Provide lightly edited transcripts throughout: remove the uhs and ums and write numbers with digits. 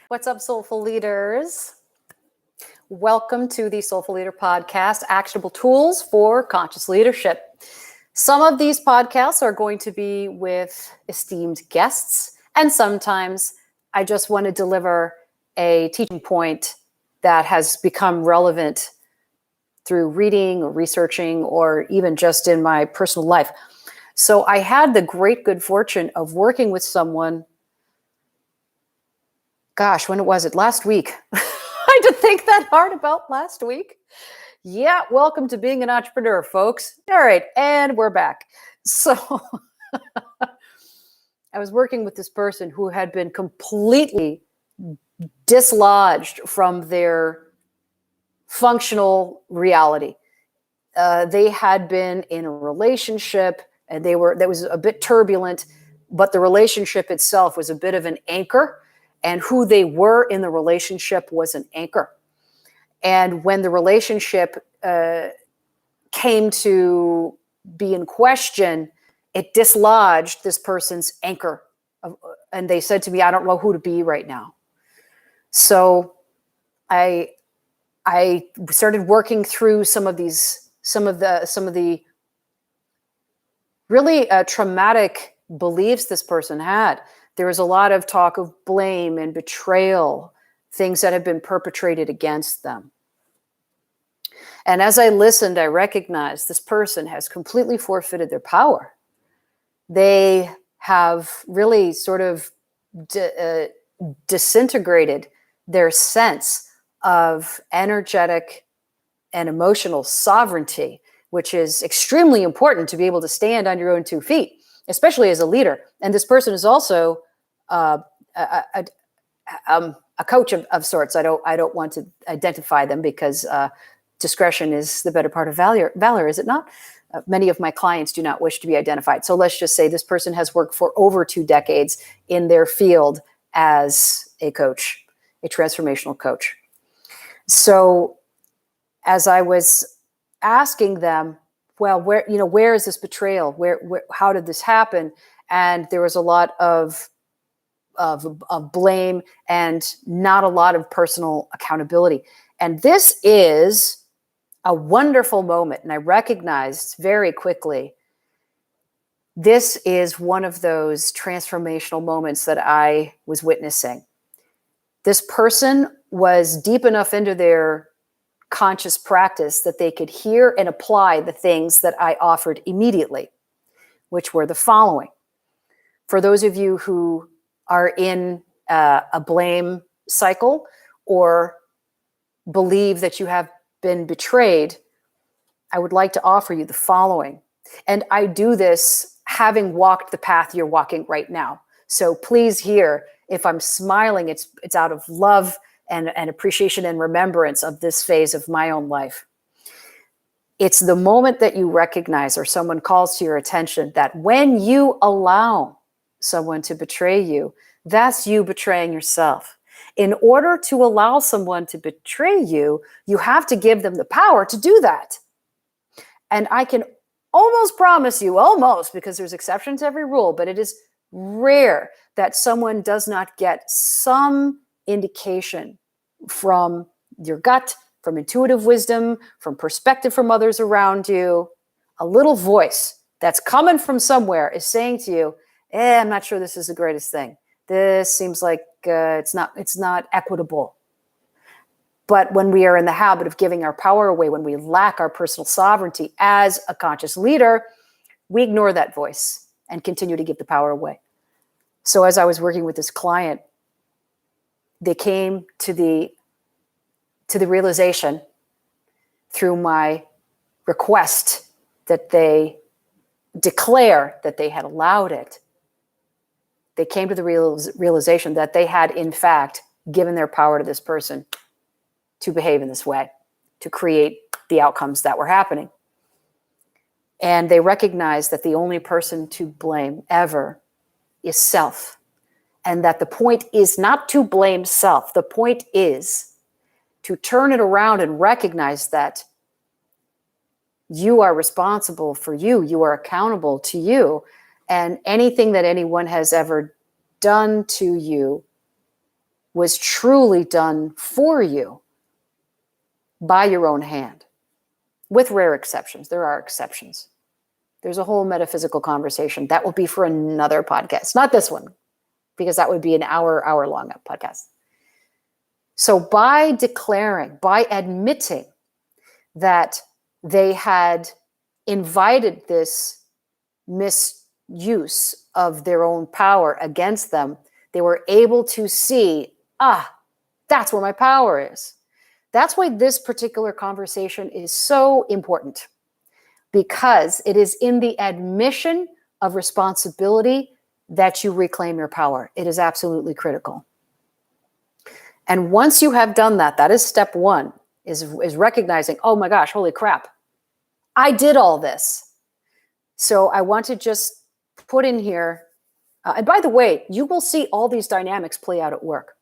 What's up, Soulful Leaders? Welcome to the Soulful Leader Podcast, Actionable Tools for Conscious Leadership. Some of these podcasts are going to be with esteemed guests, and sometimes I just want to deliver a teaching point that has become relevant through reading or researching or even just in my personal life. So I had the great good fortune of working with someone, when was it? Last week. I had to think that hard about last week. Yeah, welcome to being an entrepreneur, folks. All right, and we're back. So I was working with this person who had been completely dislodged from their functional reality. They had been in a relationship and that was a bit turbulent, but the relationship itself was a bit of an anchor, and who they were in the relationship was an anchor. And when the relationship came to be in question, it dislodged this person's anchor. And they said to me, I don't know who to be right now. So I started working through some of the really traumatic beliefs this person had. There was a lot of talk of blame and betrayal, things that have been perpetrated against them. And as I listened, I recognized this person has completely forfeited their power. They have really sort of disintegrated their sense of energetic and emotional sovereignty, which is extremely important to be able to stand on your own 2 feet, especially as a leader. And this person is also a coach of sorts. I don't want to identify them because discretion is the better part of valor, is it not? Many of my clients do not wish to be identified. So let's just say this person has worked for over 2 decades in their field as a coach, a transformational coach. So as I was asking them, well, where is this betrayal? Where how did this happen? And there was a lot of blame and not a lot of personal accountability. And this is a wonderful moment. And I recognized very quickly, this is one of those transformational moments that I was witnessing. This person was deep enough into their conscious practice that they could hear and apply the things that I offered immediately, which were the following. For those of you who are in a blame cycle or believe that you have been betrayed, I would like to offer you the following. And I do this having walked the path you're walking right now. So please hear, if I'm smiling, it's out of love and appreciation and remembrance of this phase of my own life. It's the moment that you recognize or someone calls to your attention that when you allow someone to betray you, that's you betraying yourself. In order to allow someone to betray you, you have to give them the power to do that. And I can almost promise you, because there's exceptions to every rule, but it is rare that someone does not get some indication from your gut, from intuitive wisdom, from perspective from others around you. A little voice that's coming from somewhere is saying to you, I'm not sure this is the greatest thing. This seems like it's not equitable. But when we are in the habit of giving our power away, when we lack our personal sovereignty as a conscious leader, we ignore that voice and continue to give the power away. So as I was working with this client, they came to the realization through my request that they declare that they had allowed it. They came to the realization that they had, in fact, given their power to this person to behave in this way, to create the outcomes that were happening. And they recognized that the only person to blame ever is self. And that the point is not to blame self. The point is to turn it around and recognize that you are responsible for you. You are accountable to you. And anything that anyone has ever done to you was truly done for you by your own hand, with rare exceptions. There are exceptions. There's a whole metaphysical conversation that will be for another podcast, not this one, because that would be an hour-long podcast. So by declaring, by admitting that they had invited this misuse of their own power against them, they were able to see, that's where my power is. That's why this particular conversation is so important, because it is in the admission of responsibility that you reclaim your power. It is absolutely critical. And once you have done that, that is step one, is recognizing, oh my gosh, holy crap, I did all this. So I want to just put in here, and by the way, you will see all these dynamics play out at work.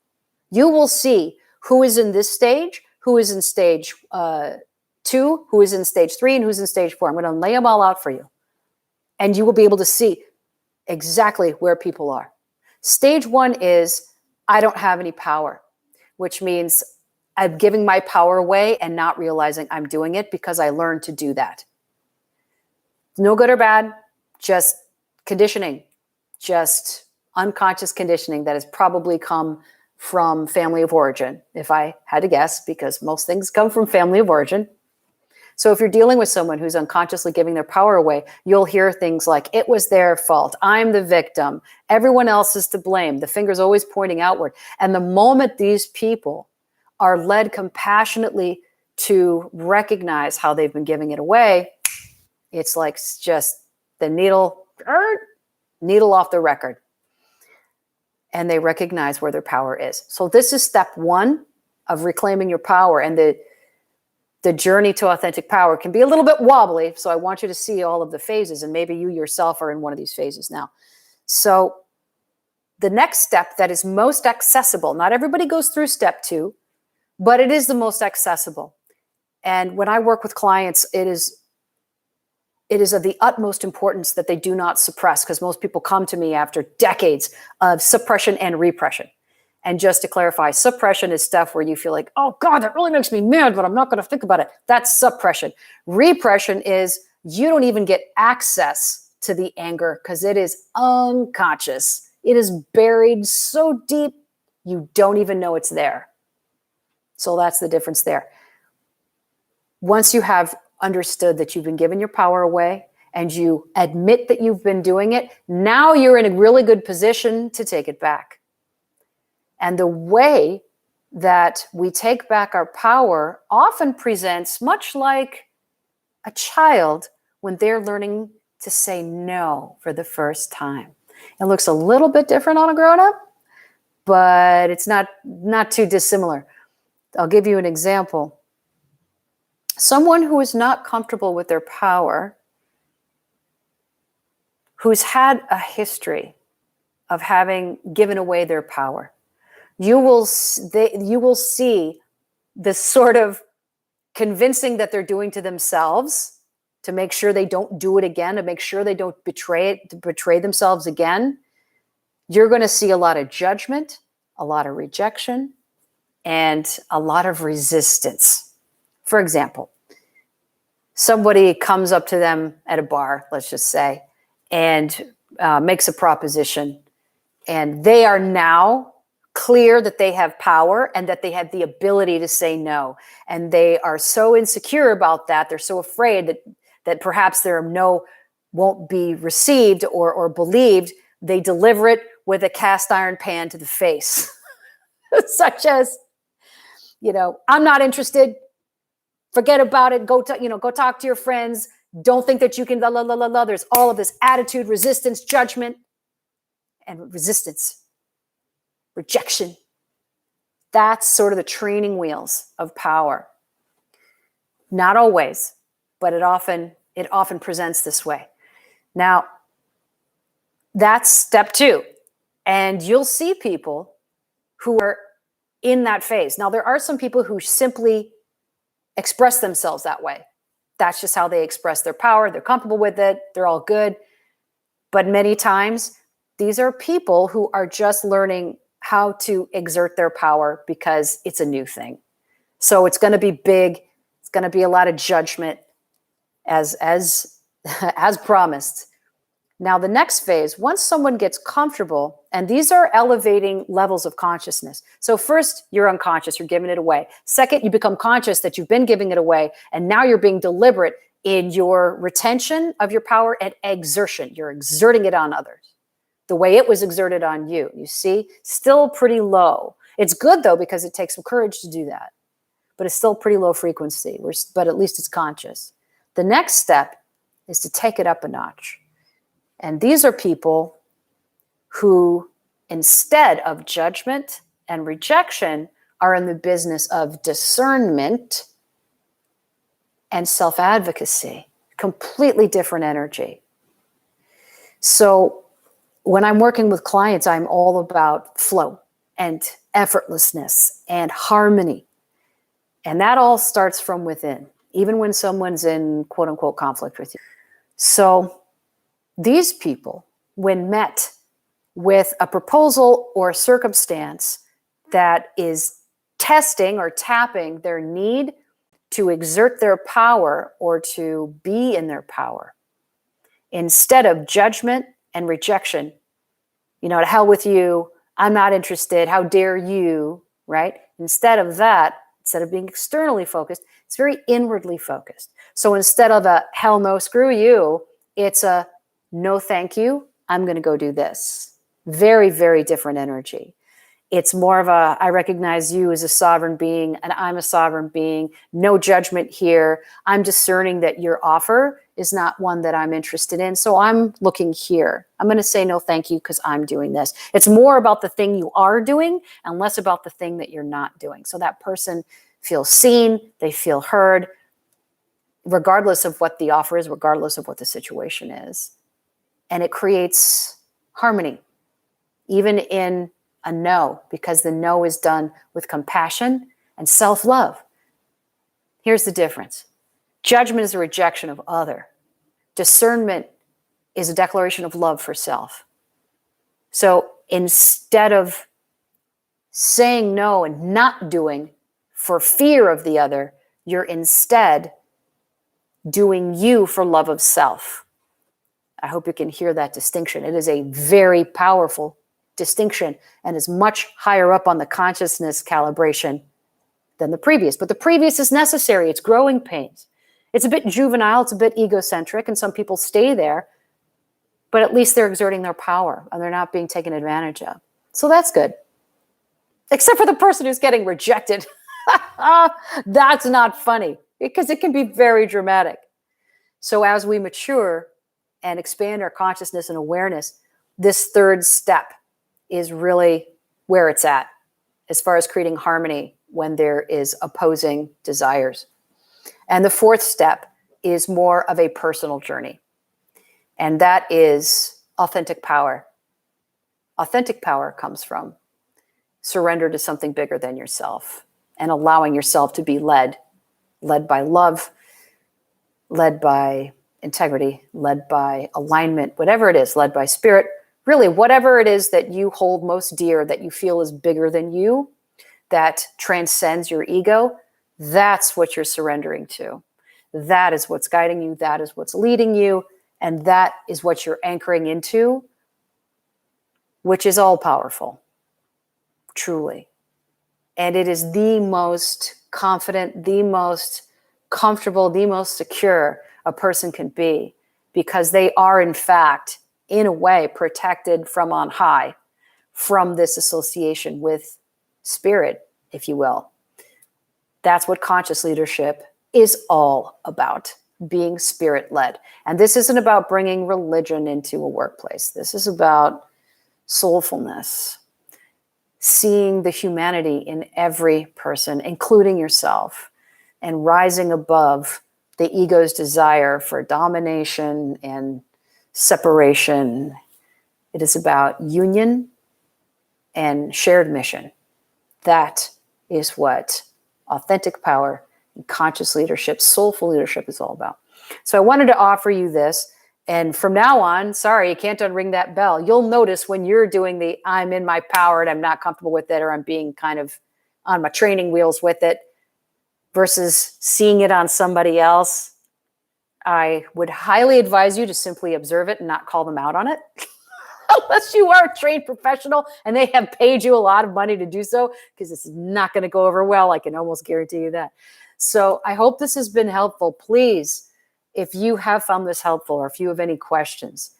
You will see who is in this stage, who is in stage 2, who is in stage 3, and who's in stage 4. I'm going to lay them all out for you. And you will be able to see exactly where people are. Stage 1 is, I don't have any power, which means I'm giving my power away and not realizing I'm doing it because I learned to do that. No good or bad, just conditioning, just unconscious conditioning that has probably come from family of origin, if I had to guess, because most things come from family of origin. So if you're dealing with someone who's unconsciously giving their power away, you'll hear things like, it was their fault, I'm the victim, everyone else is to blame, the finger's always pointing outward. And the moment these people are led compassionately to recognize how they've been giving it away, it's like just the needle off the record. And they recognize where their power is. So this is step 1 of reclaiming your power. And the journey to authentic power can be a little bit wobbly. So I want you to see all of the phases, and maybe you yourself are in one of these phases now. So the next step that is most accessible, not everybody goes through step 2, but it is the most accessible. And when I work with clients, it is of the utmost importance that they do not suppress, because most people come to me after decades of suppression and repression. And just to clarify, suppression is stuff where you feel like, oh God, that really makes me mad, but I'm not going to think about it. That's suppression. Repression is you don't even get access to the anger because it is unconscious. It is buried so deep, you don't even know it's there. So that's the difference there. Once you have understood that you've been giving your power away and you admit that you've been doing it, now you're in a really good position to take it back. And the way that we take back our power often presents much like a child when they're learning to say no for the first time. It looks a little bit different on a grown-up, but it's not too dissimilar. I'll give you an example. Someone who is not comfortable with their power, who's had a history of having given away their power, you will see this sort of convincing that they're doing to themselves to make sure they don't do it again, to make sure they don't betray themselves again. You're going to see a lot of judgment, a lot of rejection, and a lot of resistance. For example, somebody comes up to them at a bar, let's just say, and makes a proposition, and they are now clear that they have power and that they have the ability to say no. And they are so insecure about that. They're so afraid that perhaps their no won't be received or believed. They deliver it with a cast iron pan to the face, such as, I'm not interested. Forget about it. Go talk to your friends. Don't think that you can, There's all of this attitude, resistance, judgment, and resistance. Rejection. That's sort of the training wheels of power. Not always, but it often presents this way. Now, that's step 2. And you'll see people who are in that phase. Now, there are some people who simply express themselves that way. That's just how they express their power. They're comfortable with it. They're all good. But many times, these are people who are just learning how to exert their power because it's a new thing. So it's going to be big. It's going to be a lot of judgment as promised. Now, the next phase, once someone gets comfortable, and these are elevating levels of consciousness. So first, you're unconscious, you're giving it away. Second, you become conscious that you've been giving it away, and now you're being deliberate in your retention of your power and exertion. You're exerting it on others the way it was exerted on you. You see, still pretty low. It's good, though, because it takes some courage to do that, but it's still pretty low frequency, but at least it's conscious. The next step is to take it up a notch. And these are people who, instead of judgment and rejection, are in the business of discernment and self-advocacy. Completely different energy. So when I'm working with clients, I'm all about flow and effortlessness and harmony. And that all starts from within, even when someone's in quote unquote conflict with you. So these people, when met with a proposal or a circumstance that is testing or tapping their need to exert their power or to be in their power, instead of judgment and rejection, to hell with you, I'm not interested, how dare you, right? Instead of that, instead of being externally focused, it's very inwardly focused. So instead of a hell no, screw you, it's a no, thank you, I'm going to go do this. Very, very different energy. It's more of a, I recognize you as a sovereign being and I'm a sovereign being. No judgment here. I'm discerning that your offer is not one that I'm interested in. So I'm looking here. I'm going to say no, thank you, because I'm doing this. It's more about the thing you are doing and less about the thing that you're not doing. So that person feels seen, they feel heard, regardless of what the offer is, regardless of what the situation is. And it creates harmony, even in a no, because the no is done with compassion and self-love. Here's the difference. Judgment is a rejection of other. Discernment is a declaration of love for self. So instead of saying no and not doing for fear of the other, you're instead doing you for love of self. I hope you can hear that distinction. It is a very powerful distinction and is much higher up on the consciousness calibration than the previous. But the previous is necessary. It's growing pains. It's a bit juvenile. It's a bit egocentric. And some people stay there. But at least they're exerting their power and they're not being taken advantage of. So that's good. Except for the person who's getting rejected. That's not funny because it can be very dramatic. So as we mature and expand our consciousness and awareness, this third step is really where it's at as far as creating harmony when there is opposing desires. And the fourth step is more of a personal journey. And that is authentic power. Authentic power comes from surrender to something bigger than yourself and allowing yourself to be led by love, led by integrity, led by alignment, whatever it is, led by spirit. Really, whatever it is that you hold most dear, that you feel is bigger than you, that transcends your ego, that's what you're surrendering to. That is what's guiding you. That is what's leading you. And that is what you're anchoring into, which is all powerful, truly. And it is the most confident, the most comfortable, the most secure a person can be, because they are, in fact, in a way, protected from on high, from this association with spirit, if you will. That's what conscious leadership is all about, being spirit-led. And this isn't about bringing religion into a workplace. This is about soulfulness, seeing the humanity in every person, including yourself, and rising above the ego's desire for domination and separation. It is about union and shared mission. That is what authentic power and conscious leadership, soulful leadership is all about. So I wanted to offer you this And from now on, sorry, you can't unring that bell. You'll notice when you're doing the I'm in my power and I'm not comfortable with it, or I'm being kind of on my training wheels with it versus seeing it on somebody else. I would highly advise you to simply observe it and not call them out on it. Unless you are a trained professional and they have paid you a lot of money to do so, because it's not going to go over well. I can almost guarantee you that. So I hope this has been helpful. Please, if you have found this helpful or if you have any questions,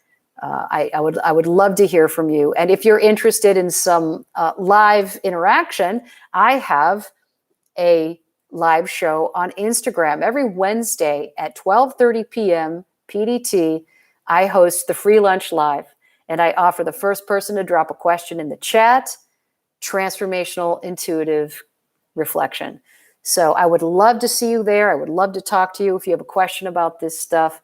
I would love to hear from you. And if you're interested in some live interaction, I have a live show on Instagram every Wednesday at 12:30 p.m. PDT. I host the Free Lunch Live, and I offer the first person to drop a question in the chat, transformational intuitive reflection. So I would love to see you there. I would love to talk to you if you have a question about this stuff.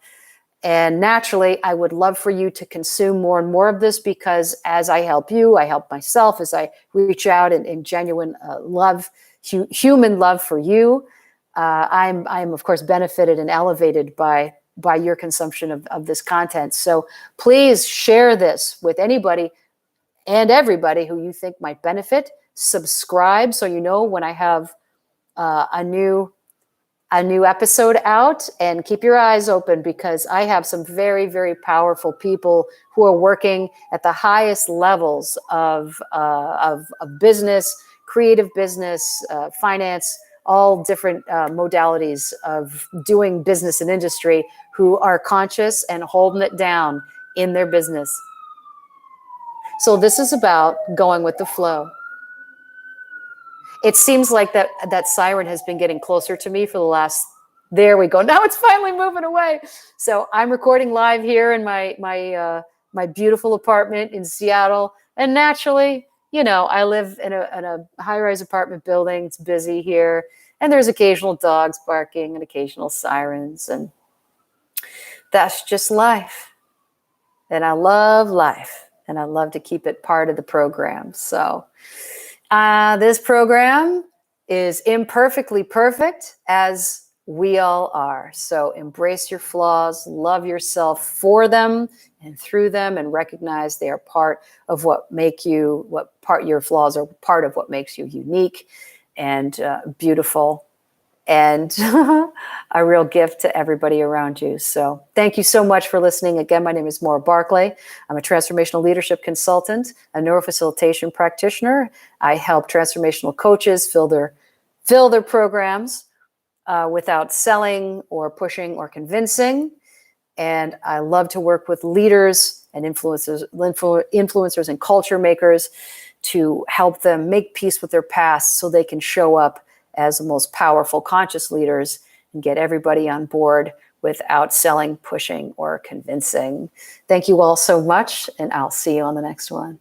And naturally, I would love for you to consume more and more of this, because as I help you, I help myself as I reach out in genuine love, human love for you. I'm of course benefited and elevated by your consumption of this content. So please share this with anybody and everybody who you think might benefit. Subscribe so you know when I have a new episode out, and keep your eyes open, because I have some very, very powerful people who are working at the highest levels of business, creative business, finance, all different modalities of doing business and industry, who are conscious and holding it down in their business. So this is about going with the flow. It seems like that siren has been getting closer to me for the last, there we go. Now it's finally moving away. So I'm recording live here in my beautiful apartment in Seattle. And naturally, I live in a high-rise apartment building. It's busy here. And there's occasional dogs barking and occasional sirens. And that's just life. And I love life. And I love to keep it part of the program. So this program is imperfectly perfect, as we all are. So embrace your flaws, love yourself for them and through them, and recognize they are part of your flaws are part of what makes you unique and beautiful, and a real gift to everybody around you. So thank you so much for listening. Again, my name is Maura Barclay. I'm a transformational leadership consultant, a neurofacilitation practitioner. I help transformational coaches fill their programs without selling or pushing or convincing. And I love to work with leaders and influencers and culture makers to help them make peace with their past so they can show up as the most powerful conscious leaders and get everybody on board without selling, pushing, or convincing. Thank you all so much, and I'll see you on the next one.